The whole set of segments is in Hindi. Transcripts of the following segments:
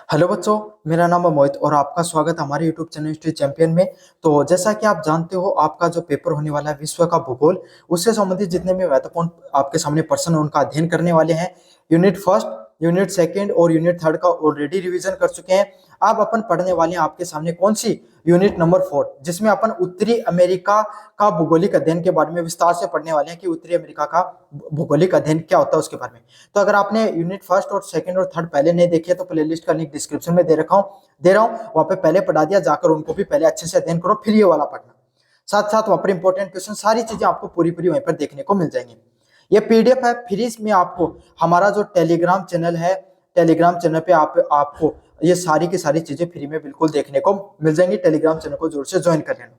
हेलो बच्चों, मेरा नाम है मोहित और आपका स्वागत है हमारे यूट्यूब चैनल हिस्ट्री चैंपियन में। तो जैसा कि आप जानते हो, आपका जो पेपर होने वाला है विश्व का भूगोल, उससे संबंधित जितने भी महत्वपूर्ण आपके सामने प्रश्न हैं उनका अध्ययन करने वाले हैं। यूनिट फर्स्ट, यूनिट सेकंड और यूनिट थर्ड का ऑलरेडी रिवीजन कर चुके हैं। अब अपन पढ़ने वाले हैं आपके सामने कौन सी, यूनिट नंबर 4, जिसमें अपन उत्तरी अमेरिका का भौगोलिक अध्ययन के बारे में विस्तार से पढ़ने वाले हैं कि उत्तरी अमेरिका का भौगोलिक अध्ययन क्या होता है उसके बारे में। तो अगर आपने यूनिट फर्स्ट और सेकंड और थर्ड पहले नहीं देखे तो प्लेलिस्ट का लिंक डिस्क्रिप्शन में दे रहा हूँ, वहां पे पहले पढ़ा दिया, जाकर उनको भी पहले अच्छे से अध्ययन करो, फिर ये वाला पढ़ना। साथ साथ वहां पर इंपॉर्टेंट क्वेश्चन, सारी चीजें आपको पूरी पूरी वहीं पर देखने को मिल जाएंगी। ये पीडीएफ है, फ्री में आपको हमारा जो टेलीग्राम चैनल है, टेलीग्राम चैनल पे आपको ये सारी की सारी चीजें फ्री में बिल्कुल देखने को मिल जाएंगी। टेलीग्राम चैनल को जरूर से ज्वाइन कर लेना,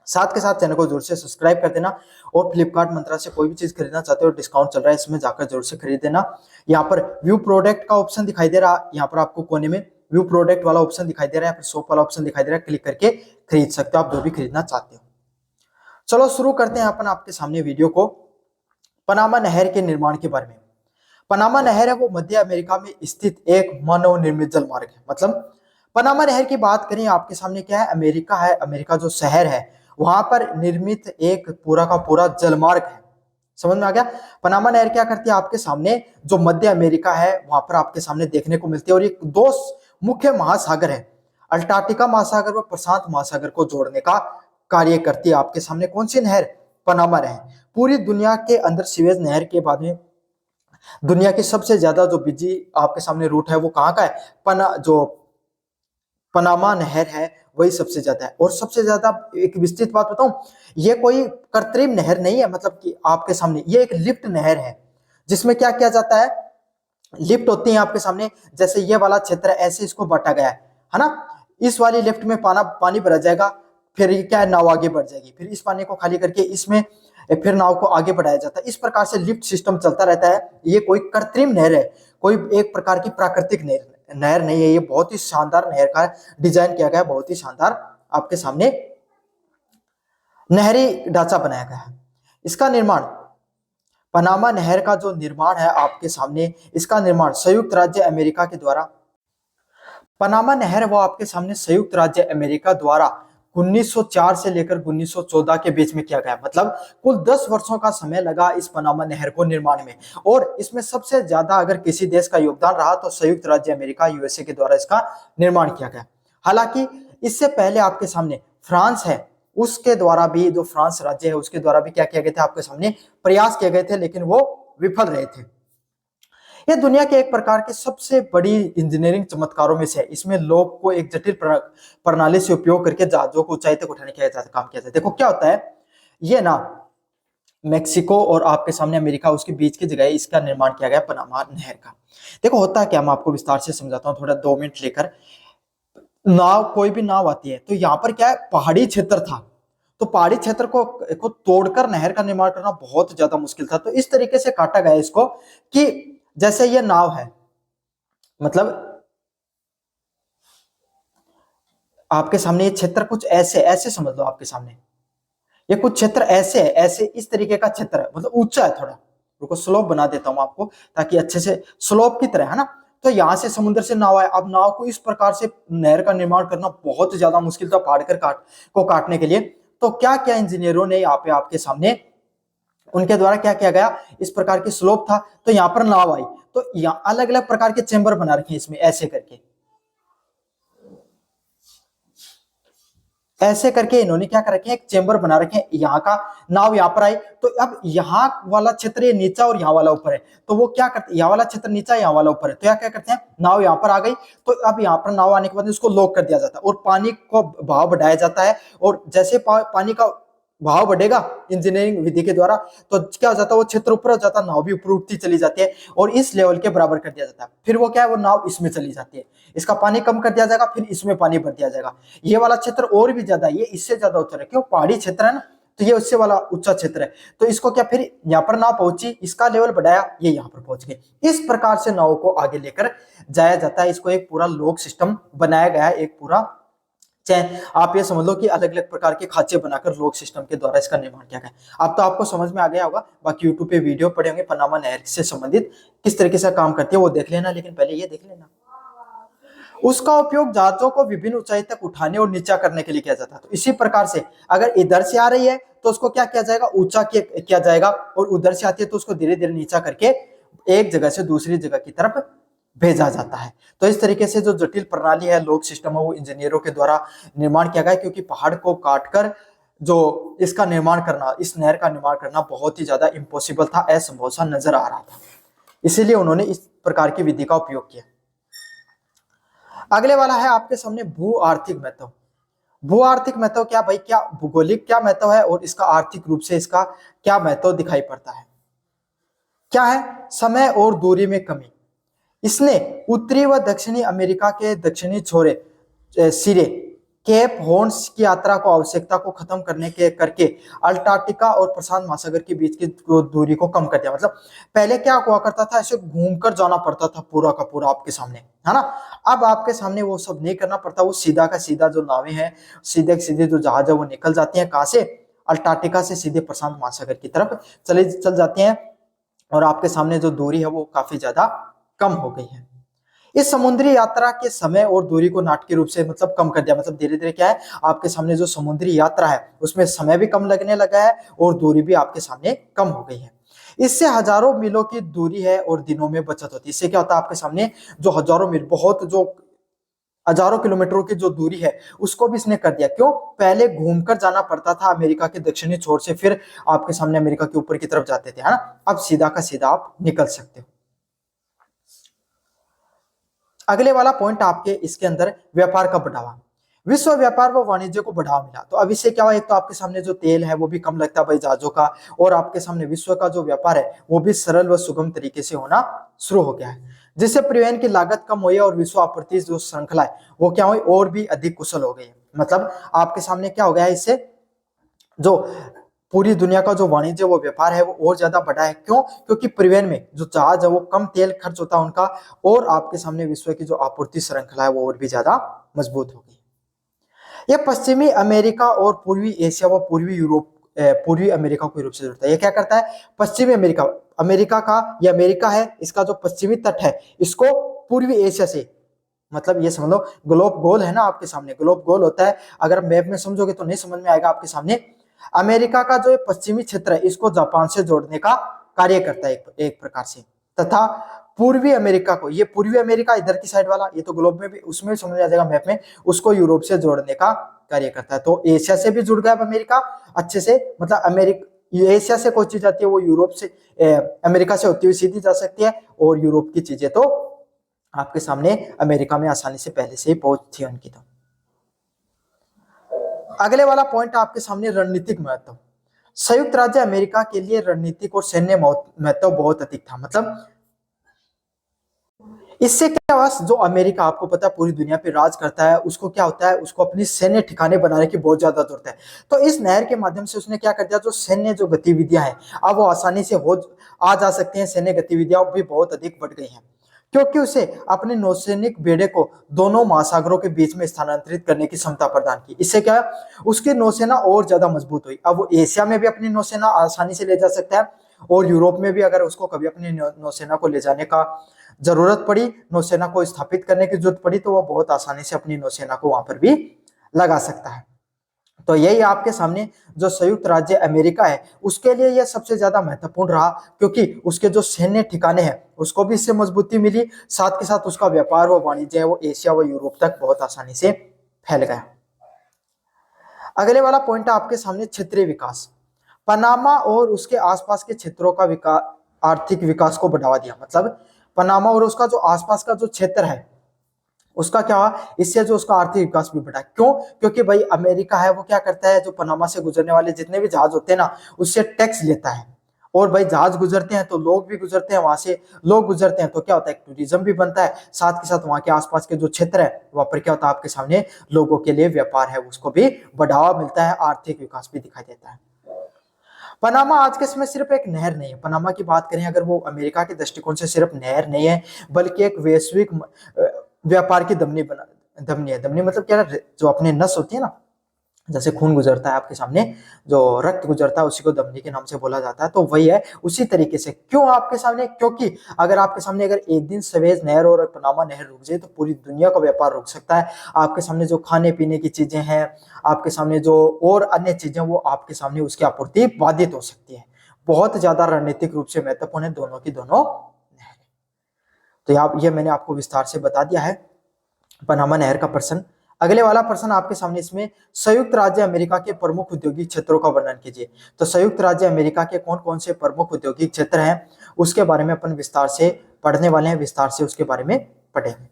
साथ के साथ चैनल को जरूर से सब्सक्राइब कर देना। और फ्लिपकार्ट मंत्रा से कोई भी चीज खरीदना चाहते हो, डिस्काउंट चल रहा है, इसमें जाकर जरूर से खरीद देना। यहाँ पर व्यू प्रोडक्ट का ऑप्शन दिखाई दे रहा, यहाँ पर आपको कोने में व्यू प्रोडक्ट वाला ऑप्शन दिखाई दे रहा है, फिर शॉप वाला ऑप्शन दिखाई दे रहा है, क्लिक करके खरीद सकते हो आप जो भी खरीदना चाहते हो। चलो शुरू करते हैं अपन आपके सामने वीडियो को। पनामा नहर के निर्माण के बारे में। पनामा नहर है वो मध्य अमेरिका में स्थित एक मानव निर्मित जल मार्ग है। मतलब पनामा नहर की बात करें आपके सामने, क्या है, अमेरिका है, अमेरिका जो शहर है वहां पर निर्मित एक पूरा का पूरा जलमार्ग है। समझ में आ गया। पनामा नहर क्या करती है आपके सामने, जो मध्य अमेरिका है वहां पर आपके सामने देखने को मिलती है। और ये दो मुख्य महासागर है, अंटार्कटिका महासागर व प्रशांत महासागर को जोड़ने का कार्य करती है आपके सामने। कौन सी नहर? पनामा नहर। पूरी दुनिया के अंदर सीवेज नहर के बाद में दुनिया की सबसे ज्यादा जो बिजी आपके सामने रूट है वो कहाँ का है? जो पनामा नहर है वही सबसे ज्यादा है। और सबसे ज्यादा एक विस्तृत बात बताऊं, ये कोई कृत्रिम नहर नहीं है, मतलब कि आपके सामने ये एक लिफ्ट नहर है, जिसमें क्या किया जाता है, लिफ्ट होती है आपके सामने। जैसे ये वाला क्षेत्र ऐसे इसको बांटा गया है ना। इस वाली लिफ्ट में पानी भरा जाएगा, फिर ये क्या है, नाव आगे बढ़ जाएगी, फिर इस पानी को खाली करके इसमें फिर नाव को आगे बढ़ाया जाता है। इस प्रकार से लिफ्ट सिस्टम चलता रहता है। ये कोई कृत्रिम नहर है, कोई एक प्रकार की प्राकृतिक नहर नहीं है। ये बहुत ही शानदार नहर का डिजाइन किया गया है, बहुत ही शानदार आपके सामने नहरी ढांचा बनाया गया है। इसका निर्माण, पनामा नहर का जो निर्माण है आपके सामने, इसका निर्माण संयुक्त राज्य अमेरिका के द्वारा, पनामा नहर वो आपके सामने संयुक्त राज्य अमेरिका द्वारा 1904 से लेकर 1914 के बीच में किया गया। मतलब कुल 10 वर्षों का समय लगा इस पनामा नहर को निर्माण में। और इसमें सबसे ज्यादा अगर किसी देश का योगदान रहा तो संयुक्त राज्य अमेरिका, यूएसए के द्वारा इसका निर्माण किया गया। हालांकि इससे पहले आपके सामने फ्रांस है, उसके द्वारा भी, जो फ्रांस राज्य है उसके द्वारा भी क्या किया गया था, आपके सामने प्रयास किए गए थे, लेकिन वो विफल रहे थे। यह दुनिया के एक प्रकार की सबसे बड़ी इंजीनियरिंग चमत्कारों में से है। इसमें लोग को एक जटिल प्रणाली से उपयोग करके जहाजों को ऊंचाई तक उठाने का काम किया जाता है। देखो क्या होता है, ये ना मेक्सिको और आपके सामने अमेरिका, उसके बीच की जगह इसका निर्माण किया गया पनामा नहर का। देखो होता है क्या, मैं आपको विस्तार से समझाता हूँ, थोड़ा 2 मिनट लेकर। नाव, कोई भी नाव आती है तो यहाँ पर क्या है, पहाड़ी क्षेत्र था, तो पहाड़ी क्षेत्र को तोड़कर नहर का निर्माण करना बहुत ज्यादा मुश्किल था। तो इस तरीके से काटा गया इसको कि जैसे ये नाव है, मतलब आपके सामने ये क्षेत्र कुछ ऐसे ऐसे समझ लो, आपके सामने ये कुछ क्षेत्र ऐसे है, ऐसे इस तरीके का क्षेत्र है, मतलब ऊंचा है थोड़ा। रुको स्लोप बना देता हूं आपको ताकि अच्छे से, स्लोप की तरह है ना। तो यहाँ से समुद्र से नाव है, अब नाव को इस प्रकार से नहर का निर्माण करना बहुत ज्यादा मुश्किल था पहाड़ को काटने के लिए। तो क्या क्या इंजीनियरों ने यहाँ पे आपके सामने, उनके द्वारा क्या किया गया, इस प्रकार की स्लोप था तो यहाँ पर नाव आई, तो यहाँ अलग अलग प्रकार के चेंबर बना रखे इसमें, ऐसे करके, ऐसे करके इन्होंने क्या कर रखे हैं, एक चेंबर बना रखे हैं। यहाँ का नाव यहाँ पर आई, तो अब यहाँ वाला क्षेत्र ये नीचा और यहाँ वाला ऊपर है, तो वो क्या करते हैं, यहाँ वाला क्षेत्र नीचा, यहाँ वाला ऊपर है, तो क्या करते हैं, नाव यहाँ पर आ गई, तो अब यहाँ पर नाव आने के बाद उसको लॉक कर दिया जाता है और पानी को भाव बढ़ाया जाता है। और जैसे पानी का भाव बढ़ेगा इंजीनियरिंग विधि के द्वारा, तो क्या हो जाता है, वो क्षेत्र ऊपर हो जाता है, नाव भी ऊपर उठती चली जाती है और इस लेवल के बराबर कर दिया जाता है। फिर वो क्या है, वो नाव इसमें चली जाती है, इसका पानी कम कर दिया जाएगा, फिर इसमें पानी भर दिया जाएगा। ये वाला क्षेत्र और भी ज्यादा, ये इससे ज्यादा ऊंचा है, क्यों, पहाड़ी क्षेत्र है ना, तो ये उससे वाला ऊंचा क्षेत्र है। तो इसको क्या, फिर यहाँ पर नाव पहुंची, इसका लेवल बढ़ाया, ये यहाँ पर पहुंच गए। इस प्रकार से नाव को आगे लेकर जाया जाता है। इसको एक पूरा लॉक सिस्टम बनाया गया है, एक पूरा चाहे आप ये समझ लो कि अलग अलग प्रकार के खांचे बनाकर लॉक सिस्टम के द्वारा इसका निर्माण किया गया। अब तो आपको समझ में आ गया होगा। बाकी यूट्यूब पे वीडियो पड़े होंगे पनामा नहर से संबंधित, किस तरीके से काम करती है वो देख लेना, लेकिन पहले ये देख लेना। उसका उपयोग जहाजों को विभिन्न ऊंचाई तक उठाने और नीचा करने के लिए किया जाता है। तो इसी प्रकार से अगर इधर से आ रही है तो उसको क्या किया जाएगा, ऊंचा किया जाएगा, और उधर से आती है तो उसको धीरे धीरे नीचा करके एक जगह से दूसरी जगह की तरफ भेजा जाता है। तो इस तरीके से जो जटिल प्रणाली है, लोक सिस्टम है, वो इंजीनियरों के द्वारा निर्माण किया गया, क्योंकि पहाड़ को काटकर जो इसका निर्माण करना, इस नहर का निर्माण करना बहुत ही ज्यादा इम्पॉसिबल था, असंभव सा नजर आ रहा था, इसीलिए उन्होंने इस प्रकार की विधि का उपयोग किया। अगले वाला है आपके सामने भू आर्थिक महत्व। भू आर्थिक महत्व क्या भाई, क्या भूगोलिक क्या महत्व है और इसका आर्थिक रूप से इसका क्या महत्व दिखाई पड़ता है। क्या है, समय और दूरी में कमी। इसने उत्तरी व दक्षिणी अमेरिका के दक्षिणी छोरे सिरे केप हॉर्न्स की यात्रा को आवश्यकता को खत्म करने के करके अंटार्कटिका और प्रशांत महासागर के बीच की दूरी को कम कर दिया। मतलब पहले क्या हुआ करता था, ऐसे घूमकर जाना पड़ता था पूरा का पूरा आपके सामने, है ना। अब आपके सामने वो सब नहीं करना पड़ता, वो सीधा का सीधा जो नावें हैं, सीधे सीधे जो जहाज है वो निकल जाती हैं, कहां से, अंटार्कटिका से सीधे प्रशांत महासागर की तरफ चल जाती हैं, और आपके सामने जो दूरी है वो काफी ज्यादा कम हो गई है। इस समुद्री यात्रा के समय और दूरी को नाटकीय रूप से मतलब कम कर दिया। मतलब धीरे धीरे क्या है, आपके सामने जो समुद्री यात्रा है उसमें समय भी कम लगने लगा है और दूरी भी आपके सामने कम हो गई है। इससे हजारों मीलों की दूरी है और दिनों में बचत होती है। इससे क्या होता है, आपके सामने जो हजारों मील, बहुत जो हजारों किलोमीटरों की जो दूरी है उसको भी इसने कर दिया। क्यों, पहले घूमकर जाना पड़ता था अमेरिका के दक्षिणी छोर से, फिर आपके सामने अमेरिका के ऊपर की तरफ जाते थे, है ना। अब सीधा का सीधा आप निकल सकते हो। अगले वाला पॉइंट आपके इसके अंदर व्यापार का बढ़ावा। विश्व व्यापार व वाणिज्य को बढ़ावा मिला। तो अब इससे क्या हुआ, एक तो आपके सामने जो तेल है वो भी कम लगता है भाई जहाजों का, और आपके सामने विश्व का जो व्यापार है वो भी सरल व सुगम तरीके से होना शुरू हो गया है, जिससे परिवहन की लागत कम हुई है और विश्व आपूर्ति जो श्रृंखला है वो क्या हुई, और भी अधिक कुशल हो गई है। मतलब आपके सामने क्या हो गया है, इससे जो पूरी दुनिया का जो वाणिज्य वो व्यापार है वो और ज्यादा बढ़ा है। क्यों, क्योंकि परिवहन में जो जहाज है वो कम तेल खर्च होता है उनका, और आपके सामने विश्व की जो आपूर्ति श्रृंखला है वो और भी ज्यादा मजबूत हो गई। यह पश्चिमी अमेरिका और पूर्वी एशिया व पूर्वी यूरोप, पूर्वी अमेरिका को यूरोप से जोड़ता है। ये क्या करता है, पश्चिमी अमेरिका, अमेरिका का, ये अमेरिका है, इसका जो पश्चिमी तट है इसको पूर्वी एशिया से, मतलब ये समझ लो ग्लोब गोल है ना आपके सामने, ग्लोब गोल होता है, अगर मैप में समझोगे तो नहीं समझ में आएगा आपके सामने। अमेरिका का जो पश्चिमी क्षेत्र है इसको जापान से जोड़ने का कार्य करता है एक प्रकार से, तथा पूर्वी अमेरिका को, ये पूर्वी अमेरिका इधर की साइड वाला, ये तो ग्लोब में भी, उसमें भी समझ आ जाएगा मैप में, उसको यूरोप से जोड़ने का कार्य करता है। तो एशिया से भी जुड़ गया अमेरिका अच्छे से, मतलब अमेरिका, एशिया से कोई चीज आती है वो यूरोप से, अमेरिका से होती हुई सीधी जा सकती है, और यूरोप की चीजें तो आपके सामने अमेरिका में आसानी से पहले से ही पहुंच थी उनकी। तो अगले वाला पॉइंट आपके सामने रणनीतिक महत्व। संयुक्त राज्य अमेरिका के लिए रणनीतिक और सैन्य महत्व बहुत अधिक था। मतलब इससे क्या हुआ, जो अमेरिका आपको पता है पूरी दुनिया पे राज करता है, उसको क्या होता है, उसको अपनी सैन्य ठिकाने बनाने की बहुत ज्यादा जरूरत है। तो इस नहर के माध्यम से उसने क्या कर दिया, जो सैन्य जो गतिविधियां हैं अब वो आसानी से आ जा सकती हैं, सैन्य गतिविधियां भी बहुत अधिक बढ़ गई हैं, क्योंकि उसे अपने नौसैनिक बेड़े को दोनों महासागरों के बीच में स्थानांतरित करने की क्षमता प्रदान की। इससे क्या, उसकी नौसेना और ज्यादा मजबूत हुई। अब वो एशिया में भी अपनी नौसेना आसानी से ले जा सकता है, और यूरोप में भी अगर उसको कभी अपनी नौसेना को ले जाने का जरूरत पड़ी, नौसेना को स्थापित करने की जरूरत पड़ी, तो वो बहुत आसानी से अपनी नौसेना को वहां पर भी लगा सकता है। तो यही आपके सामने जो संयुक्त राज्य अमेरिका है उसके लिए यह सबसे ज्यादा महत्वपूर्ण रहा, क्योंकि उसके जो सैन्य ठिकाने हैं उसको भी इससे मजबूती मिली, साथ के साथ उसका व्यापार व वाणिज्य है वो एशिया व यूरोप तक बहुत आसानी से फैल गया। अगले वाला पॉइंट है आपके सामने क्षेत्रीय विकास। पनामा और उसके आसपास के क्षेत्रों का विकास, आर्थिक विकास को बढ़ावा दिया। मतलब पनामा और उसका जो आसपास का जो क्षेत्र है उसका क्या हुआ, इससे जो उसका आर्थिक विकास भी बढ़ा। क्यों, क्योंकि भाई अमेरिका है वो क्या करता है, जो पनामा से गुजरने वाले जितने भी जहाज होते हैं ना उससे टैक्स लेता है, और भाई जहाज गुजरते हैं तो लोग भी गुजरते हैं, वहां से लोग गुजरते हैं तो क्या होता है, टूरिज्म भी बनता है, साथ के साथ वहां के आसपास के जो क्षेत्र है वहां पर क्या होता है, आपके सामने लोगों के लिए व्यापार है उसको भी बढ़ावा मिलता है, आर्थिक विकास भी दिखाई देता है। पनामा आज के समय सिर्फ एक नहर नहीं है, पनामा की बात करें अगर, वो अमेरिका के दृष्टिकोण से सिर्फ नहर नहीं है बल्कि एक वैश्विक व्यापार की धमनी है। धमनी मतलब क्या, जो अपने नस होती है ना, जैसे खून गुजरता है आपके सामने, जो रक्त गुजरता है उसी को धमनी के नाम से बोला जाता है, तो वही है उसी तरीके से। क्यों आपके सामने? क्योंकि अगर आपके सामने अगर एक दिन सवेज नहर और पनामा नहर रुक जाए तो पूरी दुनिया का व्यापार रुक सकता है। आपके सामने जो खाने पीने की चीजें हैं, आपके सामने जो और अन्य चीजें, वो आपके सामने उसकी आपूर्ति बाधित हो सकती है। बहुत ज्यादा रणनीतिक रूप से महत्वपूर्ण है दोनों की दोनों नहरें। तो ये मैंने आपको विस्तार से बता दिया है पनामा नहर का प्रश्न। अगले वाला प्रश्न आपके सामने, इसमें संयुक्त राज्य अमेरिका के प्रमुख औद्योगिक क्षेत्रों का वर्णन कीजिए। तो संयुक्त राज्य अमेरिका के कौन कौन से प्रमुख औद्योगिक क्षेत्र हैं उसके बारे में अपन विस्तार से पढ़ने वाले हैं, विस्तार से उसके बारे में पढ़ेंगे।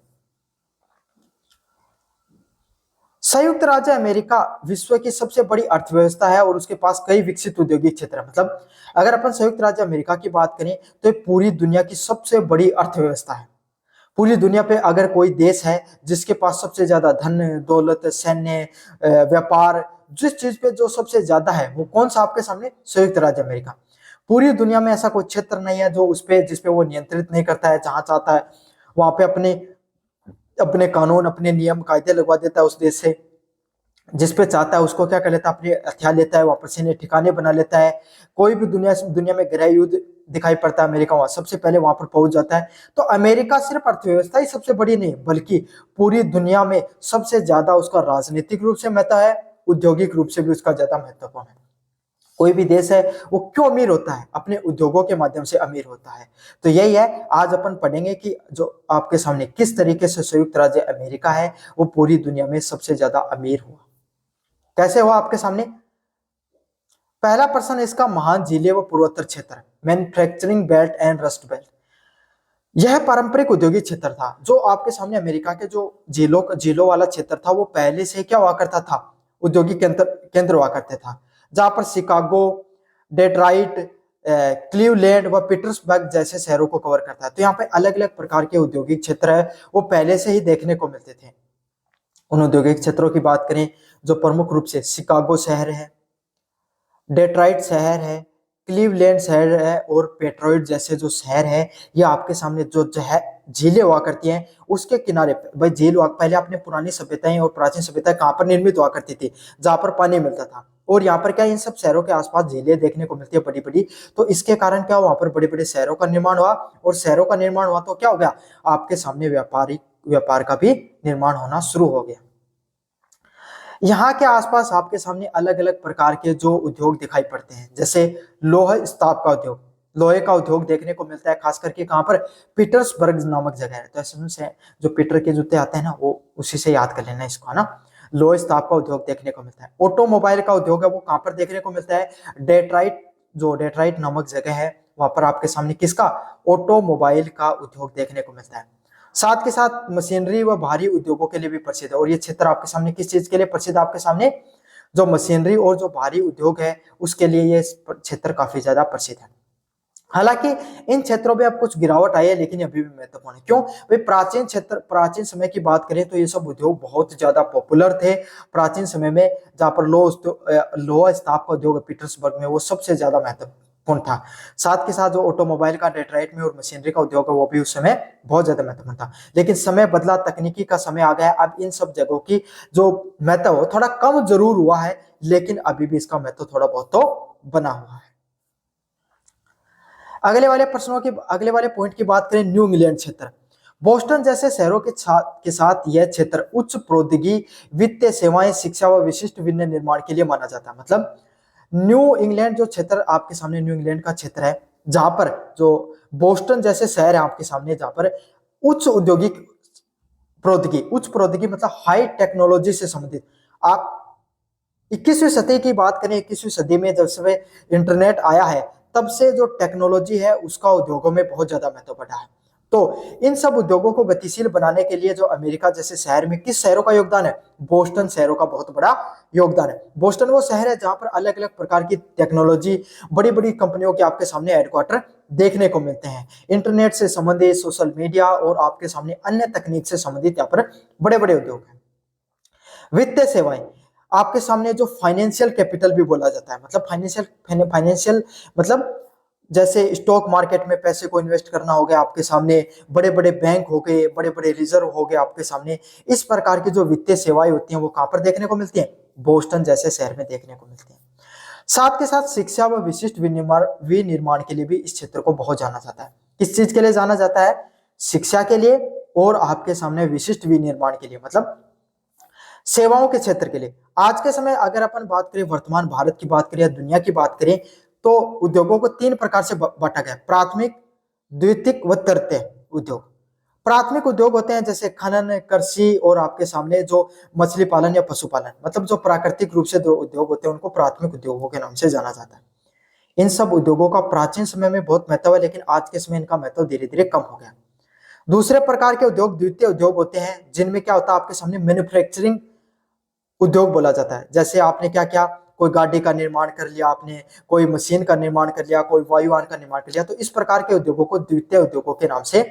संयुक्त राज्य अमेरिका विश्व की सबसे बड़ी अर्थव्यवस्था है और उसके पास कई विकसित औद्योगिक क्षेत्र है। मतलब अगर अपन संयुक्त राज्य अमेरिका की बात करें तो पूरी दुनिया की सबसे बड़ी अर्थव्यवस्था है। पूरी दुनिया पे अगर कोई देश है जिसके पास सबसे ज्यादा धन दौलत सैन्य व्यापार, जिस चीज पे जो सबसे ज्यादा है, वो कौन सा आपके सामने? संयुक्त राज्य अमेरिका। पूरी दुनिया में ऐसा कोई क्षेत्र नहीं है जो उसपे जिसपे वो नियंत्रित नहीं करता है, जहां चाहता है वहां पे अपने अपने कानून अपने नियम कायदे लगवा देता है उस देश से। जिस पे चाहता है उसको क्या कर लेता है? अपने हथियार लेता है, वापस से ठिकाने बना लेता है। कोई भी दुनिया में गृह युद्ध दिखाई पड़ता है, अमेरिका वहां सबसे पहले वहां पर पहुंच जाता है। तो अमेरिका सिर्फ अर्थव्यवस्था ही सबसे बड़ी नहीं, बल्कि पूरी दुनिया में सबसे ज्यादा उसका राजनीतिक रूप से महत्व है, औद्योगिक रूप से भी उसका ज्यादा महत्वपूर्ण है। कोई भी देश है वो क्यों अमीर होता है? अपने उद्योगों के माध्यम से अमीर होता है। तो यही है, आज अपन पढ़ेंगे कि जो आपके सामने किस तरीके से संयुक्त राज्य अमेरिका है वो पूरी दुनिया में सबसे ज्यादा अमीर हुआ। कैसे हुआ आपके सामने? पहला प्रश्न इसका, महान झीलें व पूर्वोत्तर क्षेत्र, manufacturing belt and rust belt. यह पारंपरिक औद्योगिक क्षेत्र था जो आपके सामने अमेरिका के जो झीलों वाला क्षेत्र था, वो पहले से क्या हुआ करता था? औद्योगिक केंद्र हुआ करते था, जहां पर शिकागो, डेट्रॉइट, क्लीवलैंड व पीटर्सबर्ग जैसे शहरों को कवर करता है। तो यहाँ पे अलग अलग प्रकार के औद्योगिक क्षेत्र है वो पहले से ही देखने को मिलते थे। उन औद्योगिक क्षेत्रों की बात करें जो प्रमुख रूप से शिकागो शहर है, डेट्रॉइट शहर है, क्लीवलैंड शहर है और पेट्रोइट जैसे जो शहर है, ये आपके सामने जो है झीलें हुआ करती हैं उसके किनारे भाई झील हुआ। पहले अपने पुरानी सभ्यताएं और प्राचीन सभ्यताएं कहाँ पर निर्मित हुआ करती थी? जहां पर पानी मिलता था। और यहाँ पर क्या इन सब शहरों के आसपास झीलें देखने को मिलती है बड़ी बड़ी। तो इसके कारण क्या, वहां पर बड़े बड़े शहरों का निर्माण हुआ, और शहरों का निर्माण हुआ तो क्या हो गया? आपके सामने व्यापार का भी निर्माण होना शुरू हो गया। यहाँ के आसपास आपके सामने अलग अलग प्रकार के जो उद्योग दिखाई पड़ते हैं, जैसे लोहा इस्पात का उद्योग, लोहे का उद्योग देखने को मिलता है, खास करके कहाँ पर? पीटर्सबर्ग नामक जगह है। तो ऐसे से जो पीटर के जूते आते हैं ना, वो उसी से याद कर लेना इसको, है ना। लोहा इस्पात का उद्योग देखने को मिलता है। ऑटोमोबाइल का उद्योग है वो कहाँ पर देखने को मिलता है? डेट्राइट नामक जगह है, वहां पर आपके सामने किसका? ऑटोमोबाइल का उद्योग देखने को मिलता है। साथ के साथ मशीनरी व भारी उद्योगों के लिए भी प्रसिद्ध है। और ये क्षेत्र आपके सामने किस चीज के लिए प्रसिद्ध है? आपके सामने जो मशीनरी और जो भारी उद्योग है उसके लिए ये क्षेत्र काफी ज्यादा प्रसिद्ध है। हालांकि इन क्षेत्रों में अब कुछ गिरावट आई है, लेकिन अभी भी महत्वपूर्ण है। क्यों भाई? प्राचीन समय की बात करें तो ये सब उद्योग बहुत ज्यादा पॉपुलर थे प्राचीन समय में। जहां पर लोहा इस्पात का उद्योग पीटर्सबर्ग में वो सबसे ज्यादा महत्वपूर्ण था। साथ के साथ जो ऑटोमोबाइल का डेट्राइट में और मशीनरी का उद्योग है वो भी उस समय बहुत ज्यादा महत्वपूर्ण था। लेकिन समय बदला, तकनीकी का समय आ गया, अब इन सब जगहों की जो महत्व थोड़ा कम जरूर हुआ है, लेकिन अभी भी इसका महत्व थोड़ा बहुत तो बना हुआ है। अगले वाले पॉइंट की बात करें, न्यू इंग्लैंड क्षेत्र। बोस्टन जैसे शहरों के साथ यह क्षेत्र उच्च प्रौद्योगिकी, वित्तीय सेवाएं, शिक्षा व विशिष्ट विनिर्माण निर्माण के लिए माना जाता है। मतलब न्यू इंग्लैंड जो क्षेत्र आपके सामने, न्यू इंग्लैंड का क्षेत्र है, जहां पर जो बोस्टन जैसे शहर है आपके सामने, जहां पर उच्च औद्योगिक उच्च प्रौद्योगिकी मतलब हाई टेक्नोलॉजी से संबंधित। आप 21वीं सदी की बात करें, 21वीं सदी में जब से इंटरनेट आया है, तब से जो टेक्नोलॉजी है उसका उद्योगों में बहुत ज्यादा महत्व बढ़ा है। तो इन सब उद्योगों को गतिशील बनाने के लिए जो अमेरिका जैसे शहर में किस शहरों का योगदान है? बोस्टन शहरों का बहुत बड़ा योगदान है। बोस्टन वो शहर है जहां पर अलग अलग प्रकार की टेक्नोलॉजी, बड़ी बड़ी कंपनियों के आपके सामने हेडक्वार्टर देखने को मिलते हैं। इंटरनेट से संबंधित, सोशल मीडिया और आपके सामने अन्य तकनीक से संबंधित यहाँ पर बड़े बड़े उद्योग हैं। वित्तीय सेवाएं, आपके सामने जो फाइनेंशियल कैपिटल भी बोला जाता है, मतलब फाइनेंशियल मतलब जैसे स्टॉक मार्केट में पैसे को इन्वेस्ट करना हो गया आपके सामने, बड़े बड़े बैंक हो गए, बड़े बड़े रिजर्व हो गए आपके सामने। इस प्रकार की जो वित्तीय सेवाएं होती हैं वो कहां पर देखने को मिलती हैं? बोस्टन जैसे शहर में देखने को मिलते हैं। साथ के साथ शिक्षा व विशिष्ट विनिर्माण के लिए भी इस क्षेत्र को बहुत जाना जाता है। किस चीज के लिए जाना जाता है? शिक्षा के लिए और आपके सामने विशिष्ट विनिर्माण के लिए, मतलब सेवाओं के क्षेत्र के लिए। आज के समय अगर अपन बात करें, वर्तमान भारत की बात करें या दुनिया की बात करें, तो उद्योगों को 3 प्रकार से बांटा गया है: प्राथमिक, द्वितीयक व तृतीयक उद्योग। प्राथमिक उद्योग होते हैं जैसे खनन, कृषि और आपके सामने जो मछली पालन या पशुपालन, मतलब जो प्राकृतिक रूप से जो उद्योग होते हैं उनको प्राथमिक उद्योगों के नाम से जाना जाता है। इन सब उद्योगों का प्राचीन समय में बहुत महत्व है, लेकिन आज के समय इनका महत्व धीरे धीरे कम हो गया। दूसरे प्रकार के उद्योग द्वितीय उद्योग होते हैं, जिनमें क्या होता है, आपके सामने मैन्युफैक्चरिंग उद्योग बोला जाता है। जैसे आपने क्या किया, कोई गाड़ी का निर्माण कर लिया, आपने कोई मशीन का निर्माण कर लिया, कोई वायुयान का निर्माण कर लिया, तो इस प्रकार के उद्योगों को द्वितीय उद्योगों के नाम से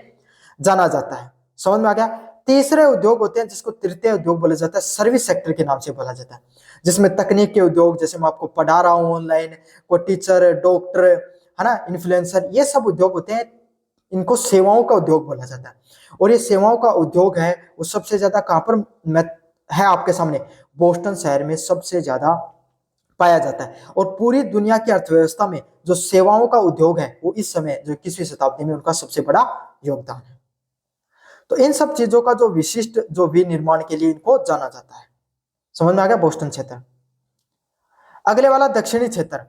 जाना जाता है। समझ में आ गया? तीसरे उद्योग होते हैं जिसको तृतीय उद्योग बोला जाता है, सर्विस सेक्टर के नाम से बोला जाता है, जिसमें तकनीक के उद्योग, जैसे मैं आपको पढ़ा रहा हूँ ऑनलाइन, कोई टीचर, डॉक्टर, है ना, इन्फ्लुएंसर, ये सब उद्योग होते हैं, इनको सेवाओं का उद्योग बोला जाता है। और ये सेवाओं का उद्योग है वो सबसे ज्यादा कहां पर है? आपके सामने बोस्टन शहर में सबसे ज्यादा पाया जाता है। और पूरी दुनिया की अर्थव्यवस्था में जो सेवाओं का उद्योग है वो इस समय जो 21वीं शताब्दी में उनका सबसे बड़ा योगदान है। तो इन सब चीजों का जो विशिष्ट जो विनिर्माण के लिए इनको जाना जाता है। समझ में आ गया? बोस्टन क्षेत्र। अगले वाला दक्षिणी क्षेत्र,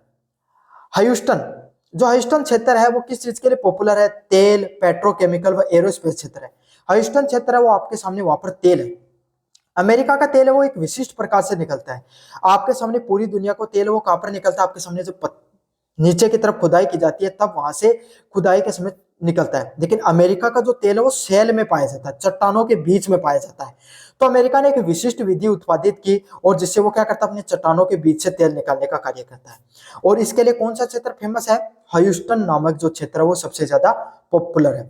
ह्यूस्टन। जो ह्यूस्टन क्षेत्र है वो किस चीज के लिए पॉपुलर है? तेल, पेट्रोकेमिकल व एरोस्पेस क्षेत्र है। ह्यूस्टन क्षेत्र है वो आपके सामने, वहां पर तेल है। अमेरिका का तेल है वो एक विशिष्ट प्रकार से निकलता है। आपके सामने पूरी दुनिया को तेल वो कहां पर निकलता है? आपके सामने जो नीचे की तरफ खुदाई की जाती है तब वहां से खुदाई के समय निकलता है। लेकिन अमेरिका का जो तेल है वो शैल में पाया जाता है, चट्टानों के बीच में पाया जाता है। तो अमेरिका ने एक विशिष्ट विधि उत्पादित की और जिससे वो क्या करता है, अपने चट्टानों के बीच से तेल निकालने का कार्य करता है। और इसके लिए कौन सा क्षेत्र फेमस है? ह्यूस्टन नामक जो क्षेत्र है वो सबसे ज्यादा पॉपुलर है,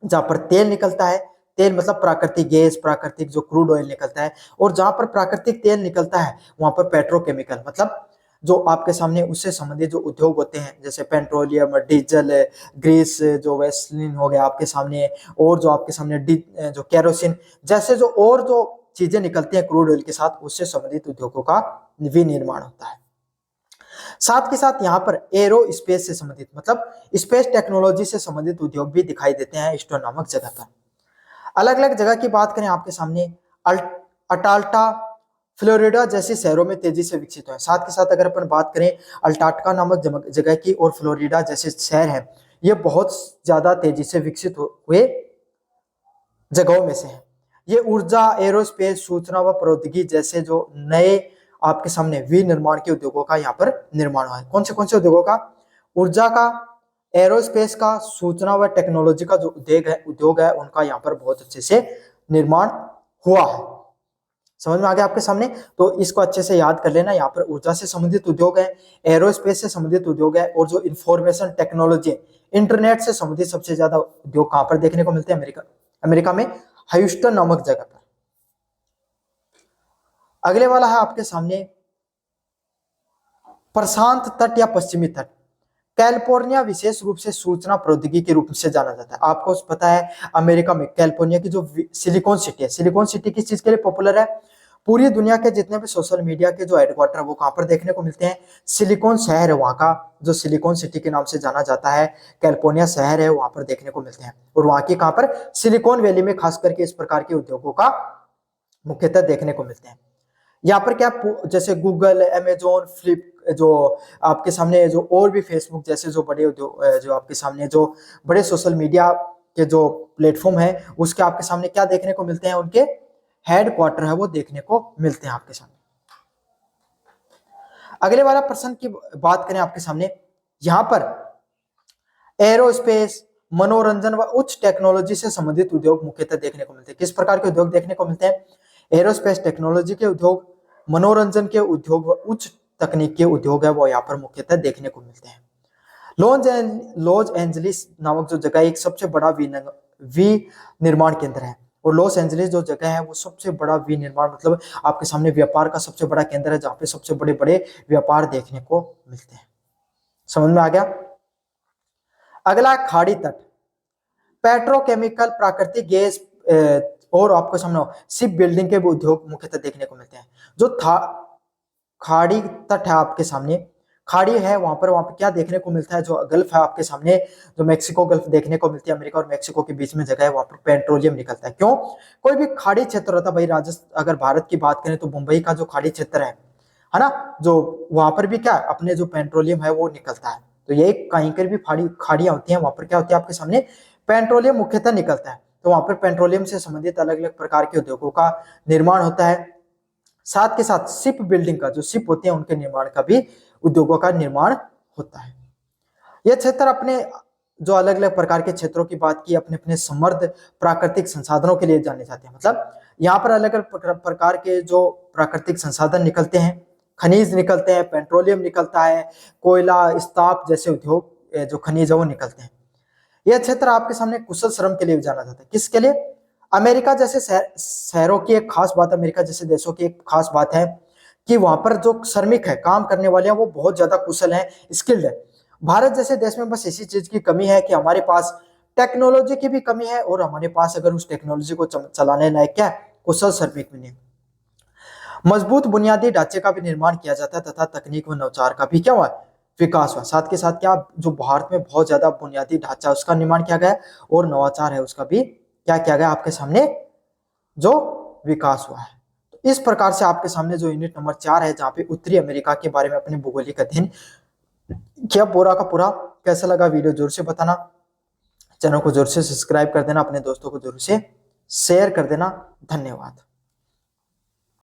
जहां पर तेल निकलता है। तेल मतलब प्राकृतिक गैस, प्राकृतिक जो क्रूड ऑयल निकलता है। और जहां पर प्राकृतिक तेल निकलता है वहां पर पेट्रोकेमिकल, मतलब जो आपके सामने उससे संबंधित जो उद्योग होते हैं, जैसे पेट्रोलियम, डीजल, ग्रीस, जो वैसलीन हो गया आपके सामने, और जो आपके सामने जो केरोसिन जैसे जो और जो चीजें निकलती हैं क्रूड ऑयल के साथ, उससे संबंधित उद्योगों का विनिर्माण होता है। साथ के साथ यहाँ पर एरो स्पेस से संबंधित, मतलब स्पेस टेक्नोलॉजी से संबंधित उद्योग भी दिखाई देते हैं ह्यूस्टन नामक जगह पर। अलग अलग जगह की बात करें आपके सामने, अटाल्टा, फ्लोरिडा जैसे शहरों में तेजी से विकसित हुए। साथ के साथ अगर अपन बात करें अल्टार्कटिका नामक जगह की और फ्लोरिडा जैसे शहर हैं, ये बहुत ज्यादा तेजी से विकसित हुए जगहों में से है। ये ऊर्जा, एरोस्पेस, सूचना व प्रौद्योगिकी जैसे जो नए आपके सामने विनिर्माण के उद्योगों का यहाँ पर निर्माण हुआ है। कौन से उद्योगों का? ऊर्जा का, एरोस्पेस का, सूचना व टेक्नोलॉजी का जो उद्योग है उनका यहाँ पर बहुत अच्छे से निर्माण हुआ है। समझ में आ गया आपके सामने? तो इसको अच्छे से याद कर लेना। यहाँ पर ऊर्जा से संबंधित उद्योग है, एरोस्पेस से संबंधित उद्योग है, और जो इंफॉर्मेशन टेक्नोलॉजी, इंटरनेट से संबंधित सबसे ज्यादा उद्योग कहां पर देखने को मिलते हैं? अमेरिका में ह्यूस्टन नामक जगह पर। अगले वाला है आपके सामने प्रशांत तट या पश्चिमी तट। कैलिफोर्निया विशेष रूप से सूचना प्रौद्योगिकी के रूप से जाना जाता है। आपको पता है अमेरिका में कैलिफोर्निया की जो सिलिकॉन सिटी है, सिलिकॉन सिटी किस चीज के लिए पॉपुलर है? पूरी दुनिया के जितने भी सोशल मीडिया के जो हेडक्वार्टर वो कहां पर देखने को मिलते हैं? सिलिकॉन शहर है वहां का, जो सिलिकॉन सिटी के नाम से जाना जाता है, कैलिफोर्निया शहर है, वहां पर देखने को मिलते हैं। और वहां की कहां पर? सिलिकॉन वैली में खास करके इस प्रकार के उद्योगों का मुख्यतः देखने को मिलते हैं। यहाँ पर क्या, जैसे गूगल, अमेजोन, फ्लिप, जो आपके सामने जो और भी फेसबुक जैसे जो बड़े उद्योग, जो आपके सामने जो बड़े सोशल मीडिया के जो प्लेटफॉर्म है, उसके आपके सामने क्या देखने को मिलते हैं? उनके हेडक्वार्टर है वो देखने को मिलते हैं आपके सामने। अगले वाला प्रश्न की बात करें आपके सामने, यहाँ पर एरोस्पेस, मनोरंजन व उच्च टेक्नोलॉजी से संबंधित उद्योग मुख्यतः देखने को मिलते हैं। किस प्रकार के उद्योग देखने को मिलते हैं? एरोस्पेस टेक्नोलॉजी के उद्योग, मनोरंजन के उद्योग व उच्च तकनीक के उद्योग है वो यहाँ पर मुख्यतः देखने को मिलते हैं। लॉस एंजलिस नामक जो जगह एक सबसे बड़ा विनिर्माण केंद्र है। और लॉस एंजलिस जो जगह है वो सबसे बड़ा विनिर्माण, मतलब आपके सामने व्यापार का सबसे बड़ा केंद्र है, जहाँ पे सबसे बड़े बड़े व्यापार देखने को मिलते हैं। समझ में आ गया? अगला खाड़ी तट, पेट्रोकेमिकल, प्राकृतिक गैस, और आपको सामने शिप बिल्डिंग के उद्योग मुख्यतः देखने को मिलते हैं। जो था खाड़ी तट है आपके सामने, खाड़ी है वहां पर क्या देखने को मिलता है, जो गल्फ है आपके सामने, जो मेक्सिको गल्फ देखने को मिलती है, अमेरिका और मेक्सिको के बीच में जगह है, वहां पर पेट्रोलियम निकलता है। क्यों? कोई भी खाड़ी क्षेत्र होता है भाई, राजस्थान अगर भारत की बात करें तो मुंबई का जो खाड़ी क्षेत्र है ना, जो वहां पर भी क्या अपने जो पेट्रोलियम है वो निकलता है। तो ये कहीं पर भी खाड़ियां होती हैं, वहां पर क्या होती है आपके सामने, पेट्रोलियम मुख्यतः निकलता है। तो वहां पर पेट्रोलियम से संबंधित अलग अलग प्रकार के उद्योगों का निर्माण होता है। साथ के साथ शिप बिल्डिंग का, जो शिप होते हैं उनके निर्माण का भी उद्योगों का निर्माण होता है। यह क्षेत्र अपने जो अलग अलग प्रकार के क्षेत्रों की बात की, अपने अपने समृद्ध प्राकृतिक संसाधनों के लिए जाने जाते हैं। मतलब यहाँ पर अलग अलग प्रकार के जो प्राकृतिक संसाधन निकलते हैं, खनिज निकलते हैं, पेट्रोलियम निकलता है, कोयला, इस्पात जैसे उद्योग जो खनिज है वो निकलते हैं। यह क्षेत्र आपके सामने कुशल श्रम के लिए भी जाना जाता है। किसके लिए? अमेरिका जैसे शहरों की एक खास बात, अमेरिका जैसे देशों की एक खास बात है कि वहां पर जो श्रमिक है, काम करने वाले हैं, वो बहुत ज्यादा कुशल हैं, स्किल्ड है। भारत जैसे देश में बस इसी चीज की कमी है कि हमारे पास टेक्नोलॉजी की भी कमी है, और हमारे पास अगर उस टेक्नोलॉजी को चलाने लायक क्या है, कुशल श्रमिक भी नहीं। मजबूत बुनियादी ढांचे का भी निर्माण किया जाता है तथा तकनीक व नवाचार का भी क्या हुआ, विकास हुआ। साथ के साथ क्या, जो भारत में बहुत ज्यादा बुनियादी ढांचा उसका निर्माण किया गया, और नवाचार है उसका भी क्या किया गया, आपके सामने जो विकास हुआ है। तो इस प्रकार से आपके सामने जो यूनिट नंबर 4 है, जहाँ पे उत्तरी अमेरिका के बारे में अपने भौगोलिक अध्ययन किया, पूरा का पूरा। कैसा लगा वीडियो जरूर से बताना, चैनल को जरूर से सब्सक्राइब कर देना, अपने दोस्तों को जरूर से शेयर कर देना। धन्यवाद।